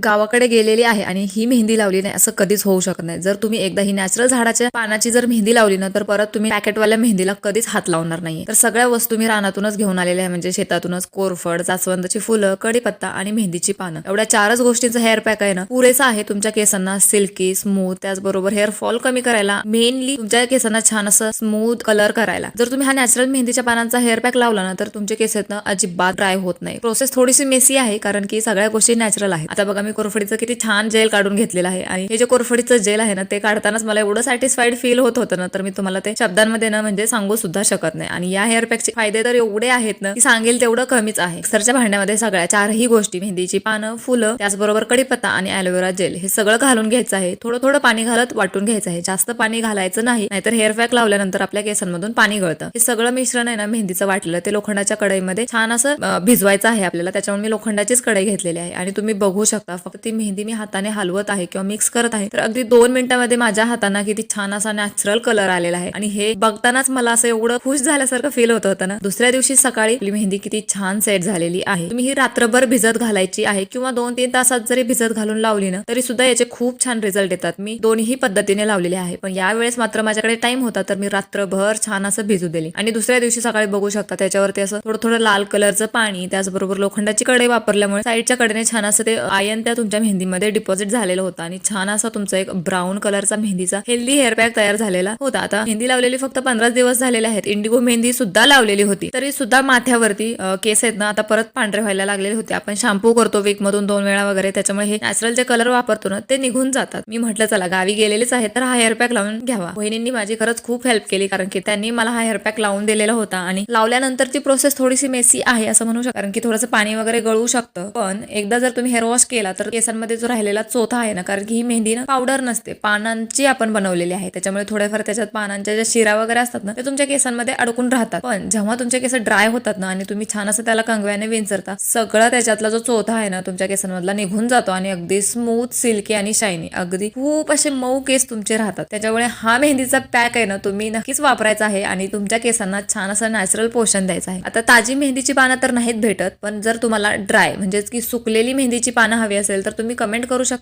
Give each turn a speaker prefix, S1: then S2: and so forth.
S1: गावाकडे गेलेली आहे आणि ही मेहंदी लावली नाही असं कधीच होऊ शकत नाही. जर तुम्ही एकदा ही नॅचरल झाडाच्या पानाची जर मेहंदी लावली ना तर परत तुम्ही पॅकेटवाल्या मेहंदीला कधीच हात लावणार नाही. तर सगळ्या वस्तू मी रानातूनच घेऊन आलेल्या आहे, म्हणजे शेतातूनच. कोरफड, जास्वंदाची फुलं, कडीपत्ता आणि मेहंदीची पानं. एवढ्या 4च गोष्टींचा हेअर पॅक आहे ना, पुरेसा आहे तुमच्या केसांना सिल्की, स्मूथ, त्याचबरोबर हेअर फॉल कमी करायला, मेनली तुमच्या केसांना छान असं स्मूथ कलर करायला. जर तुम्ही हा नॅचरल मेहंदीच्या पानांचा हेअर पॅक लावला ना तर तुमचे केस आहेत ना अजिबात ड्राय होत नाही. प्रोसेस थोडीशी मेसी आहे कारण की सगळ्या गोष्टी नॅचरल आहेत. आता बघा मी कोरफडीचं किती छान जेल काढून घेतलेलं आहे आणि हे जे कोरफडीचं जेल आहे ना ते काढतानाच मला एवढं सॅटिस्फाईड फील होत होतं ना, तर मी तुम्हाला ते शब्दांमध्ये ना म्हणजे सांगू सुद्धा शकत नाही. आणि या हेअर पॅकचे फायदे तर एवढे आहेत ना की सांगेल तेवढं कमीच आहे. मिक्सरच्या भांड्यामध्ये सगळ्या 4ही गोष्टी, मेहंदीची पानं, फुलं, त्याचबरोबर कडीपत्ता आणि ॲलोवेरा जेल हे सगळं घालून घ्यायचं आहे. थोडं थोडं पाणी घालत वाटून घ्यायचं आहे. जास्त पाणी घालायचं नाही, नाहीतर हेअर पॅक लावल्यानंतर आपल्या केसांमधून पाणी गळतं. हे सगळं मिश्रण आहे ना मेहंदीचं वाटलेलं ते लोखंडाच्या कढईमध्ये छान असं भिजवायचं आहे आपल्याला. त्याच्यामुळे मी लोखंडाचीच कढई घेतलेली आहे आणि तुम्ही बघू शकता फक्त ती मेहंदी मी हाताने हलवत आहे किंवा मिक्स करत आहे तर अगदी 2 मिनिटांमध्ये माझ्या हातांना किती छान असा नॅचरल कलर आलेला आहे. आणि हे बघतानाच मला असं एवढं खुश झाल्यासारखं फील होत होतं ना. दुसऱ्या दिवशी सकाळी आपली मेहंदी किती छान सेट झालेली आहे. तुम्ही ही रात्रभर भिजत घालायची आहे किंवा 2-3 तासात जरी भिजत घालून लावली ना तरी सुद्धा याचे खूप छान रिझल्ट येतात. मी दोन्ही पद्धतीने लावलेले आहे, पण यावेळेस मात्र माझ्याकडे टाइम होता तर मी रात्रभर छान असं भिजू दिली. आणि दुसऱ्या दिवशी सकाळी बघू शकता त्याच्यावरती असं थोडं थोडं लाल कलरचं पाणी, त्याचबरोबर लोखंडाची कढई वापरल्यामुळे साईडच्या कडेने छान असं ते आयन त्या तुमच्या मेहंदीमध्ये डिपॉझिट झालेलं होतं आणि छान असा तुमचा एक ब्राऊन कलरचा मेहंदीचा हेल्दी हेअर पॅक तयार झालेला होता. आता मेहंदी लावलेली फक्त 15 दिवस झालेले आहेत. इंडिगो मेहंदी सुद्धा लावलेली होती तरी सुद्धा माथ्यावरती केस आहेत ना आता परत पांढरे व्हायला लागलेले होते. आपण शॅम्पू करतो वीक मधून 2 वेळा वगैरे, त्याच्यामुळे हे नॅचरल जे कलर वापरतो ना ते निघून जातात. मी म्हटलं चला गावी गेलेलेच आहे तर हा हेअर पॅक लावून घ्यावा. बहिणींनी माझी खरंच खूप हेल्प केली कारण की त्यांनी मला हा हेअर पॅक लावून दिलेला होता. आणि लावल्यानंतरची प्रोसेस थोडीशी मेसी आहे असं म्हणू शकतो कारण की थोडंसं पाणी वगैरे गळू शकतं, पण एकदा जर तुम्ही हेअर वॉश केला तर केसांमध्ये जो राहिलेला चोथा आहे ना, कारण की ही मेहंदी ना पावडर नसते, पानांची आपण बनवलेली आहे, त्याच्यामुळे थोड्याफार त्याच्यात पानांच्या ज्या शिरा वगैरे असतात ना ते तुमच्या केसांमध्ये अडकून राहतात. पण जेव्हा तुमचे केस ड्राय होतात ना आणि तुम्ही छान असं त्याला कंगव्याने विंचरता सगळं त्याच्यातला जो चोथा आहे ना तुमच्या केसांमधला निघून जातो आणि अगदी स्मूथ, सिल्की आणि शायनी, अगदी खूप असे मऊ केस तुमचे राहतात. त्याच्यामुळे हा मेहंदीचा पॅक आहे ना तुम्ही नक्कीच वापरायचा आहे आणि तुमच्या केसांना छान असं नॅचरल पोषण द्यायचं आहे. आता ताजी मेहंदीची पानं तर नाहीत भेटत, पण जर तुम्हाला ड्राय म्हणजेच की सुकलेली मेहंदीची पानं हवी असेल तर तुम्ही कमेंट करू शकता.